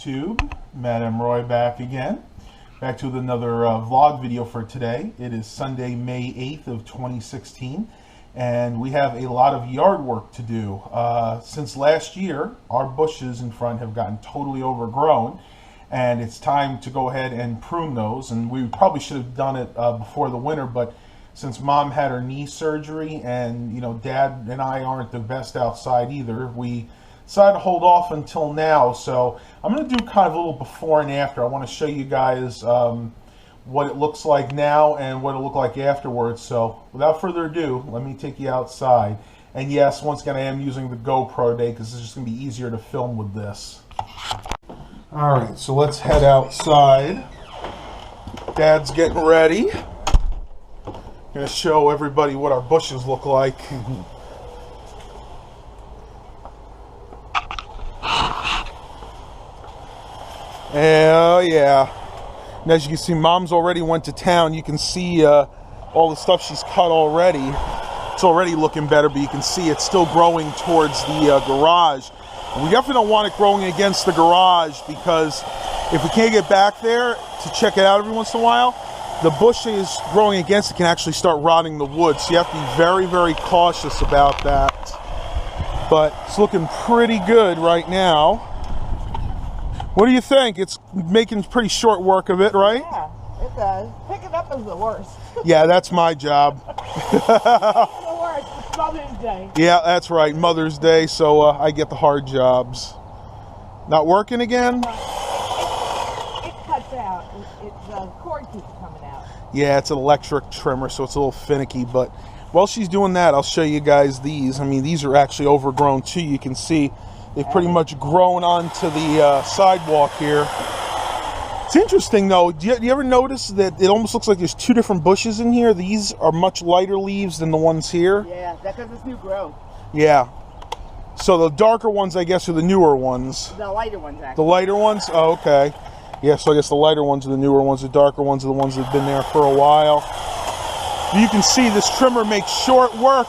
YouTube. Madam Roy back again. Back to another vlog video for today. It is Sunday, May 8th of 2016, and we have a lot of yard work to do. Since last year, our bushes in front have gotten totally overgrown, and it's time to go ahead and prune those. And we probably should have done it before the winter, but since Mom had her knee surgery and Dad and I aren't the best outside either, we decided to hold off until now. So I'm going to do kind of a little before and after. I want to show you guys what it looks like now and what it'll look like afterwards. So without further ado, let me take you outside. And yes, once again, I am using the GoPro today because it's just going to be easier to film with this. Alright, so let's head outside. Dad's getting ready. I'm going to show everybody what our bushes look like. Oh yeah. And as you can see, Mom's already went to town. You can see all the stuff she's cut already. It's already looking better, but you can see it's still growing towards the garage. We definitely don't want it growing against the garage, because if we can't get back there to check it out every once in a while, the bushes growing against it can actually start rotting the wood. So you have to be very, very cautious about that. But it's looking pretty good right now. What do you think? It's making pretty short work of it, right? Yeah, it does. Picking up is the worst. Yeah, that's my job. The worst. It's Mother's Day. Yeah, that's right. Mother's Day, so I get the hard jobs. Not working again? It cuts out. The cord keeps coming out. Yeah, it's an electric trimmer, so it's a little finicky. But while she's doing that, I'll show you guys these. I mean, these are actually overgrown too. You can see they've pretty much grown onto the sidewalk here. It's interesting though, do you ever notice that it almost looks like there's two different bushes in here? These are much lighter leaves than the ones here. Yeah, that's because it's new growth. Yeah. So the darker ones, I guess, are the newer ones. The lighter ones, actually. The lighter ones? Oh, okay. Yeah, so I guess the lighter ones are the newer ones. The darker ones are the ones that have been there for a while. You can see this trimmer makes short work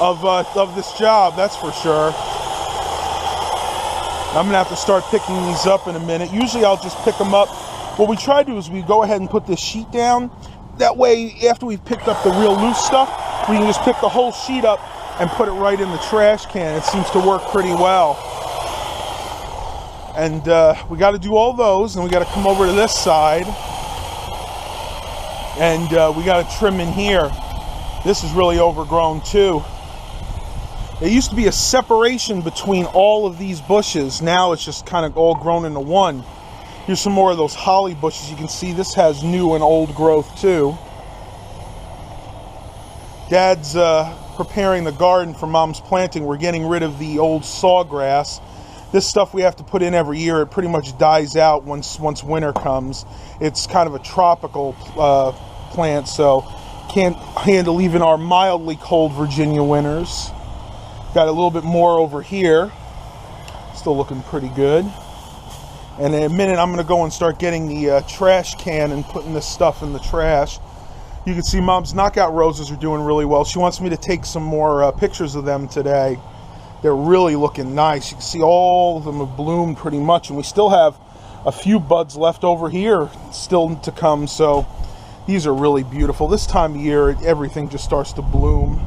of this job, that's for sure. I'm going to have to start picking these up in a minute. Usually I'll just pick them up. What we try to do is we go ahead and put this sheet down. That way, after we've picked up the real loose stuff, we can just pick the whole sheet up and put it right in the trash can. It seems to work pretty well. And we got to do all those, and we got to come over to this side. And we got to trim in here. This is really overgrown too. There used to be a separation between all of these bushes. Now it's just kind of all grown into one. Here's some more of those holly bushes. You can see this has new and old growth too. Dad's preparing the garden for Mom's planting. We're getting rid of the old sawgrass. This stuff we have to put in every year. It pretty much dies out once winter comes. It's kind of a tropical plant, so can't handle even our mildly cold Virginia winters. Got a little bit more over here. Still looking pretty good. And in a minute, I'm going to go and start getting the trash can and putting this stuff in the trash. You can see Mom's knockout roses are doing really well. She wants me to take some more pictures of them today. They're really looking nice. You can see all of them have bloomed pretty much. And we still have a few buds left over here still to come. So these are really beautiful. This time of year, everything just starts to bloom.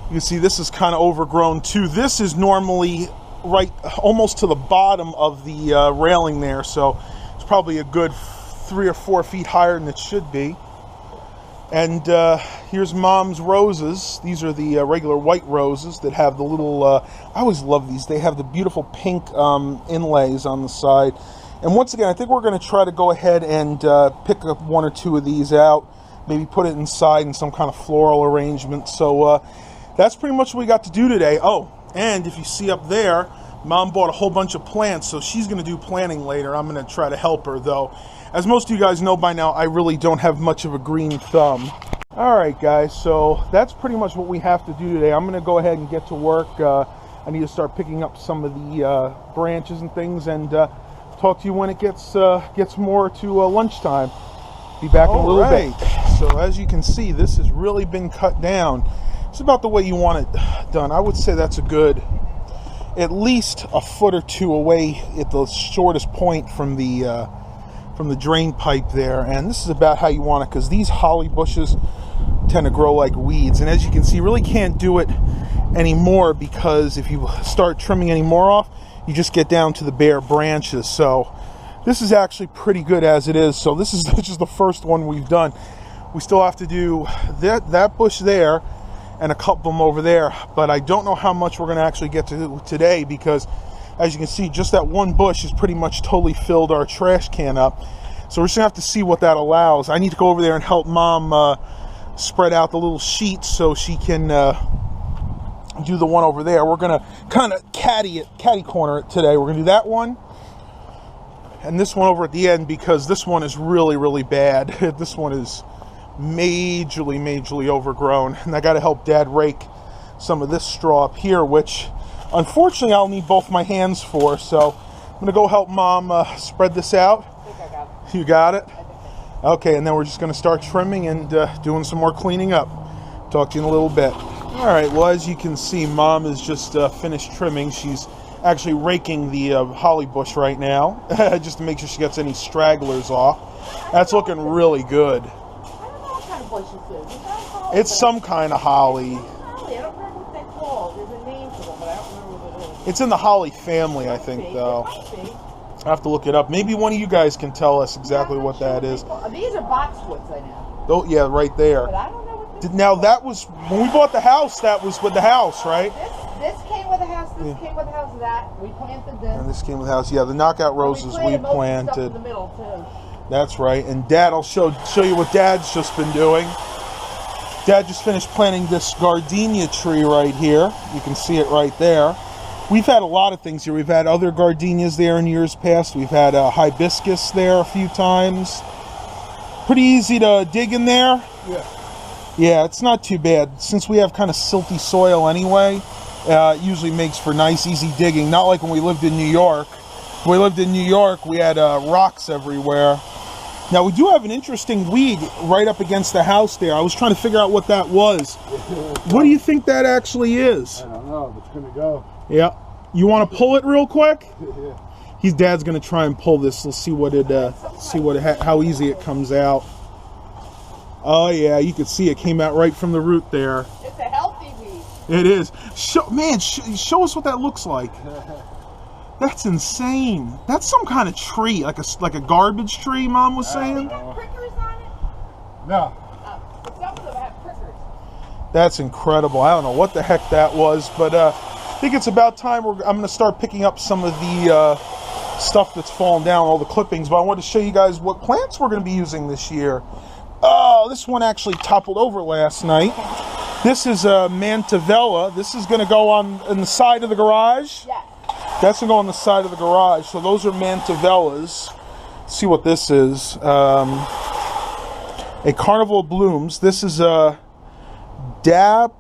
You can see this is kind of overgrown too. This is normally right almost to the bottom of the railing there, so it's probably a good 3 or 4 feet higher than it should be. And here's Mom's roses. These are the regular white roses that have the little, I always love these. They have the beautiful pink inlays on the side. And once again, I think we're going to try to go ahead and pick up 1 or 2 of these out, maybe put it inside in some kind of floral arrangement. So that's pretty much what we got to do today. Oh, and if you see up there, Mom bought a whole bunch of plants, so she's going to do planting later. I'm going to try to help her, though. As most of you guys know by now, I really don't have much of a green thumb. All right, guys, so that's pretty much what we have to do today. I'm going to go ahead and get to work. I need to start picking up some of the branches and things, and talk to you when it gets more to lunchtime. Be back in a little bit. So as you can see, this has really been cut down. It's about the way you want it done. I would say that's a good at least a foot or two away at the shortest point from the drain pipe there. And this is about how you want it, because these holly bushes tend to grow like weeds. And as you can see, you really can't do it anymore, because if you start trimming any more off, you just get down to the bare branches. So this is actually pretty good as it is. So this is just the first one we've done. We still have to do that bush there and a couple of them over there, but I don't know how much we're going to actually get to do today, because as you can see, just that one bush has pretty much totally filled our trash can up. So we're just going to have to see what that allows. I need to go over there and help Mom spread out the little sheets so she can do the one over there. We're going to kind of catty corner it today. We're going to do that one and this one over at the end, because this one is really, really bad. This one is majorly overgrown, and I got to help Dad rake some of this straw up here, which unfortunately I'll need both my hands for. So I'm gonna go help Mom spread this out. I think I got it. You got it? Okay, and then we're just gonna start trimming and doing some more cleaning up. Talk to you in a little bit. All right, well, as you can see, Mom is just finished trimming. She's actually raking the holly bush right now, just to make sure she gets any stragglers off. That's looking really good. It's some kind of holly. Holly, I don't remember what they're called. There's a name for them, but I don't remember what it is. It's in the holly family, I think, though. I have to look it up. Maybe one of you guys can tell us exactly what that is. These are boxwoods, I know. Oh, yeah, right there. But I don't know what this Now, that was, when we bought the house, that was with the house, right? This came with the house, this came with the house of that. We planted this. And this came with the house. Yeah, the knockout roses we most of the stuff planted. in the middle, too. That's right. And Dad, I'll show you what Dad's just been doing. Dad just finished planting this gardenia tree right here. You can see it right there. We've had a lot of things here. We've had other gardenias there in years past. We've had hibiscus there a few times. Pretty easy to dig in there. Yeah, it's not too bad. Since we have kind of silty soil anyway, it usually makes for nice, easy digging. Not like when we lived in New York. When we lived in New York, we had rocks everywhere. Now, we do have an interesting weed right up against the house there. I was trying to figure out what that was. What do you think that actually is? I don't know, but it's going to go. Yeah. You want to pull it real quick? Yeah. Dad's going to try and pull this. Let's see how easy it comes out. Oh, yeah, you can see it came out right from the root there. It's a healthy weed. It is. Show us what that looks like. That's insane. That's some kind of tree, like a garbage tree, Mom was saying. Got prickers on it? No. Some of them have prickers. That's incredible. I don't know what the heck that was, but I think it's about time I'm going to start picking up some of the stuff that's fallen down, all the clippings. But I wanted to show you guys what plants we're going to be using this year. Oh, this one actually toppled over last night. This is a Mantevella. This is going to go on the side of the garage. Yeah. That's going to go on the side of the garage. So those are Mantevellas. Let's see what this is. A Carnival of Blooms. This is a Dapadina?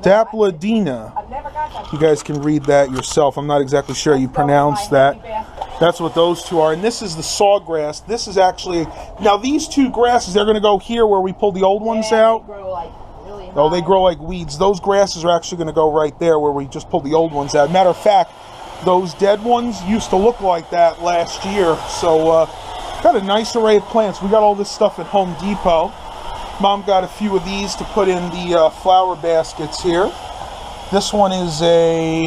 Dapladina. I've never got that. You guys can read that yourself. I'm not exactly sure you pronounce that. That's what those two are. And this is the sawgrass. This is actually... Now, these two grasses, they're going to go here where we pulled the old ones out. They grow like really high. Oh, they grow like weeds. Those grasses are actually going to go right there where we just pulled the old ones out. Matter of fact, those dead ones used to look like that last year. So, got a nice array of plants. We got all this stuff at Home Depot. Mom got a few of these to put in the flower baskets here. This one is a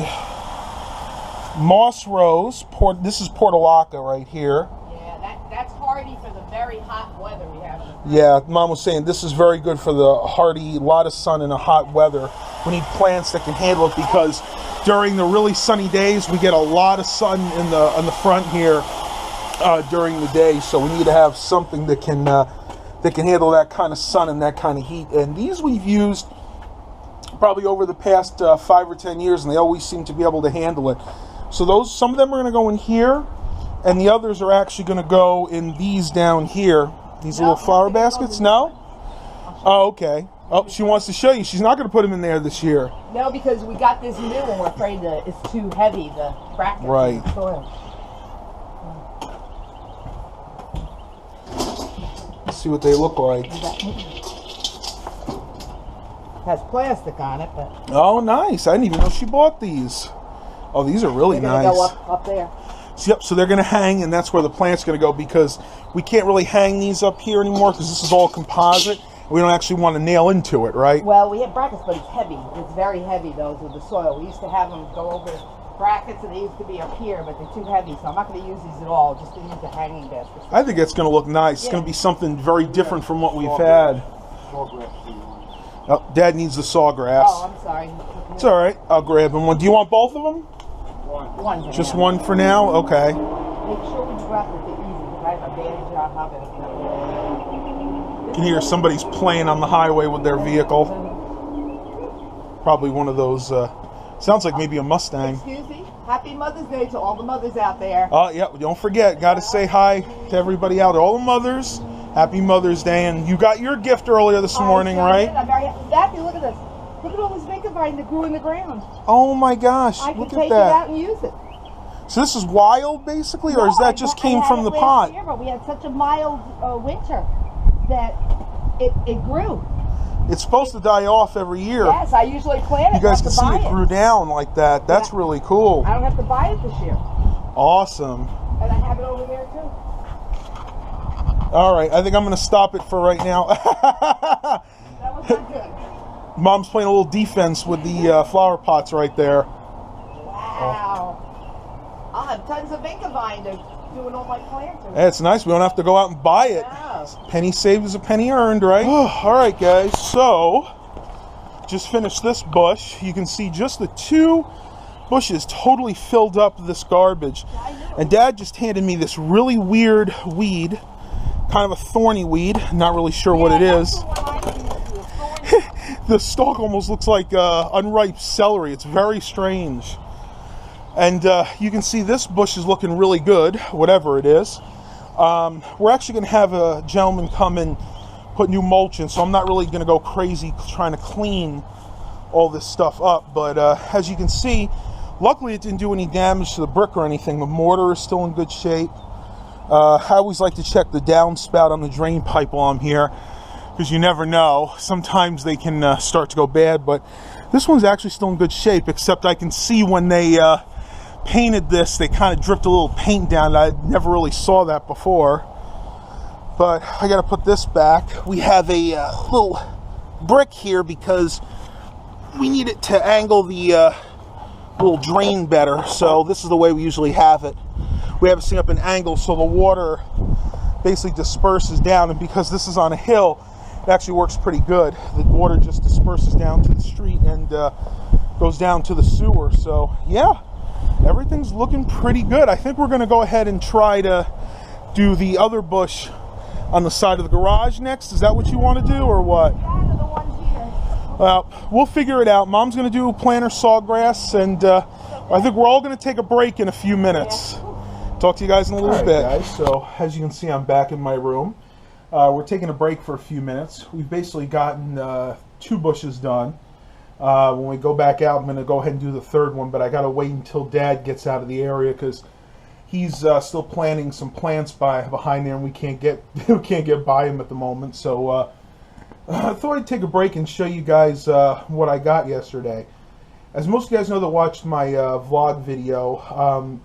moss rose. This is portulaca right here. Yeah, that's hardy for the very hot weather we have. Yeah, Mom was saying this is very good for the hardy, lot of sun in a hot weather. We need plants that can handle it, because during the really sunny days, we get a lot of sun in the front here during the day. So we need to have something that can handle that kind of sun and that kind of heat. And these we've used probably over the past 5 or 10 years, and they always seem to be able to handle it. So some of them are going to go in here, and the others are actually going to go in these down here. These little flower baskets. No? Oh, okay. Oh, she wants to show you. She's not going to put them in there this year. No, because we got this new and we're afraid that it's too heavy to crack it. Right. Let's see what they look like. Has plastic on it, but Oh, nice. I didn't even know she bought these. Oh, these are really they're gonna nice. go up there. Yep, so they're going to hang, and that's where the plant's going to go, because we can't really hang these up here anymore because this is all composite. We don't actually want to nail into it, right? Well, we have brackets, but it's heavy. It's very heavy, those with the soil. We used to have them go over brackets, and they used to be up here, but they're too heavy, so I'm not going to use these at all, just to use the hanging baskets. I think it's going to look nice. It's going to be something very different from what we've had. Oh, Dad needs the sawgrass. Oh, I'm sorry. It's all right. I'll grab him one. Do you want both of them? One. Just one for now? Okay. Make sure when you go out that they're easy, because I have a bad job of it. You can hear somebody's playing on the highway with their vehicle. Probably one of those, sounds like maybe a Mustang. Excuse me? Happy Mother's Day to all the mothers out there. Yeah, don't forget, got to say hi to everybody out there. All the mothers, happy Mother's Day. And you got your gift earlier this morning, right? I'm very happy. Matthew, look at this. Look at all this vacant vine that grew in the ground. Oh my gosh, I can look take at it out that. and use it. So this is wild, basically, or is that just came from the pot? Year, but we had such a mild winter that it grew. It's supposed to die off every year. Yes, I usually plant it. You guys have can to see buy it grew down like that. That's really cool. I don't have to buy it this year. Awesome. And I have it over there too. All right, I think I'm going to stop it for right now. That was not good. Mom's playing a little defense with the flower pots right there. Wow. I'll have tons of vacant vine to doing all my planters. Hey, it's nice. We don't have to go out and buy it. Yeah. Penny saved is a penny earned, right? All right, guys. So, just finished this bush. You can see just the two bushes totally filled up with this garbage. And Dad just handed me this really weird weed, kind of a thorny weed. Not really sure what it is. The stalk almost looks like unripe celery. It's very strange. And you can see this bush is looking really good, whatever it is. We're actually going to have a gentleman come and put new mulch in, so I'm not really going to go crazy trying to clean all this stuff up. But as you can see, luckily it didn't do any damage to the brick or anything. The mortar is still in good shape. I always like to check the downspout on the drain pipe while I'm here, because you never know. Sometimes they can start to go bad, but this one's actually still in good shape, except I can see when they painted this, they kind of dripped a little paint down. I never really saw that before. But I got to put this back. We have a little brick here because we need it to angle the little drain better. So this is the way we usually have it. We have it sitting up an angle so the water basically disperses down, and because this is on a hill, it actually works pretty good. The water just disperses down to the street and goes down to the sewer. So yeah, everything's looking pretty good. I think we're going to go ahead and try to do the other bush on the side of the garage next. Is that what you want to do, or what? Yeah, the ones here. Well, we'll figure it out. Mom's going to do planter sawgrass, and I think we're all going to take a break in a few minutes. Talk to you guys in a little bit. Guys, so as you can see, I'm back in my room. We're taking a break for a few minutes. We've basically gotten 2 bushes done. When we go back out, I'm going to go ahead and do the third one, but I got to wait until Dad gets out of the area because he's still planting some plants behind there, and we can't get by him at the moment. So I thought I'd take a break and show you guys what I got yesterday. As most of you guys know that watched my vlog video,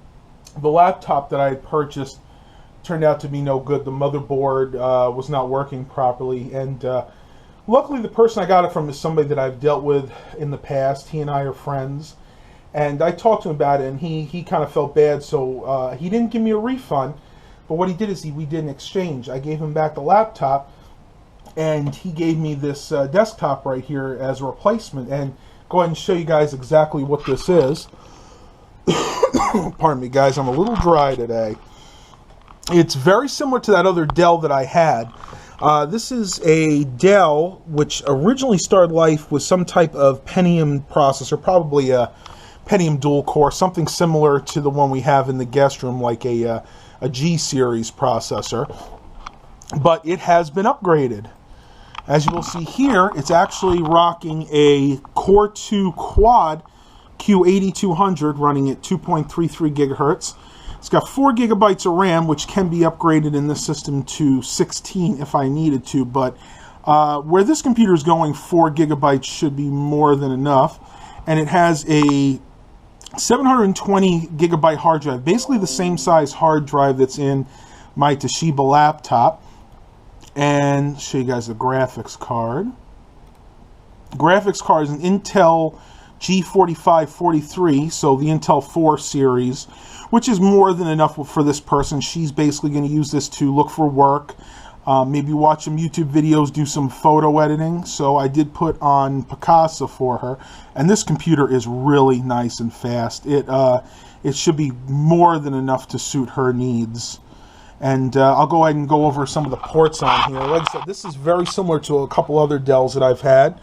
the laptop that I had purchased turned out to be no good. The motherboard was not working properly, and luckily the person I got it from is somebody that I've dealt with in the past. He and I are friends, and I talked to him about it, and he kind of felt bad, so he didn't give me a refund, but what he did is we did an exchange. I gave him back the laptop, and he gave me this desktop right here as a replacement, and go ahead and show you guys exactly what this is. Pardon me, guys, I'm a little dry today. It's very similar to that other Dell that I had. This is a Dell which originally started life with some type of Pentium processor, probably a Pentium dual core, something similar to the one we have in the guest room, like a G series processor. But it has been upgraded. As you will see here, it's actually rocking a Core 2 Quad Q8200 running at 2.33 gigahertz. It's got 4 gigabytes of RAM, which can be upgraded in this system to 16 if I needed to, but Where this computer is going, 4 gigabytes should be more than enough. And it has a 720 gigabyte hard drive, basically the same size hard drive that's in my Toshiba laptop. And show you guys the graphics card. The graphics card is an Intel G4543, so the Intel 4 series, which is more than enough for this person. She's basically going to use this to look for work, maybe watch some YouTube videos, do some photo editing. So I did put on Picasa for her, and this computer is really nice and fast. It should be more than enough to suit her needs. And I'll go ahead and go over some of the ports on here. Like I said, this is very similar to a couple other Dells that I've had.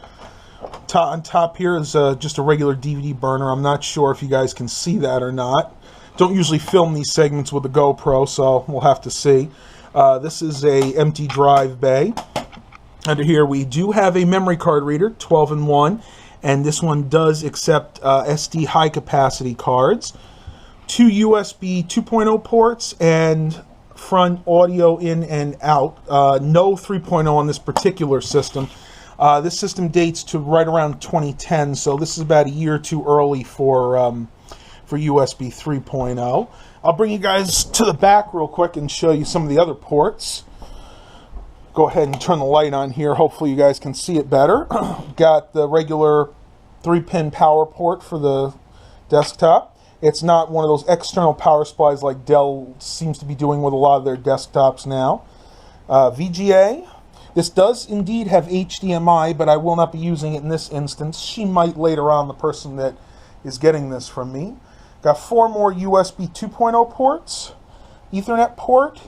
On top here is just a regular DVD burner. I'm not sure if you guys can see that or not. Don't usually film these segments with a GoPro, so we'll have to see. This is a empty drive bay. Under here we do have a memory card reader, 12-in-1, and this one does accept SD high capacity cards. 2 USB 2.0 ports and front audio in and out. No 3.0 on this particular system. This system dates to right around 2010, so this is about a year or two early for USB 3.0. I'll bring you guys to the back real quick and show you some of the other ports. Go ahead and turn the light on here. Hopefully you guys can see it better. Got the regular 3-pin power port for the desktop. It's not one of those external power supplies like Dell seems to be doing with a lot of their desktops now. VGA. This does indeed have HDMI, but I will not be using it in this instance. She might later on, the person that is getting this from me. Got 4 more USB 2.0 ports. Ethernet port.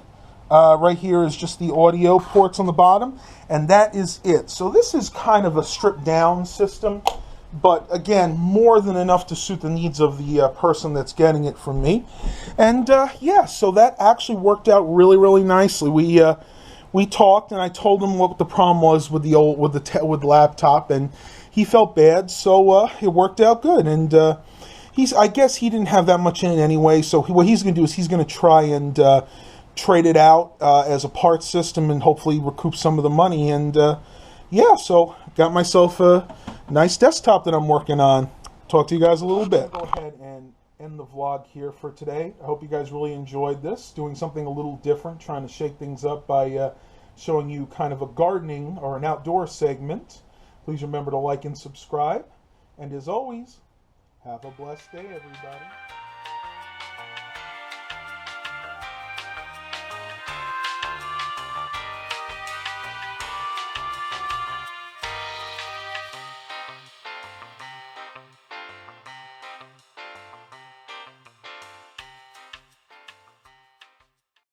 Right here is just the audio ports on the bottom. And that is it. So this is kind of a stripped down system. But again, more than enough to suit the needs of the person that's getting it from me. And yeah, so that actually worked out really, really nicely. We talked, and I told him what the problem was with the laptop, and he felt bad, so it worked out good. And I guess he didn't have that much in it anyway. So what he's going to do is he's going to try and trade it out as a parts system, and hopefully recoup some of the money. And yeah, so got myself a nice desktop that I'm working on. Talk to you guys a little bit. Go ahead and end the vlog here for today. I hope you guys really enjoyed this. Doing something a little different, trying to shake things up by showing you kind of a gardening or an outdoor segment. Please remember to like and subscribe. And as always, have a blessed day, everybody.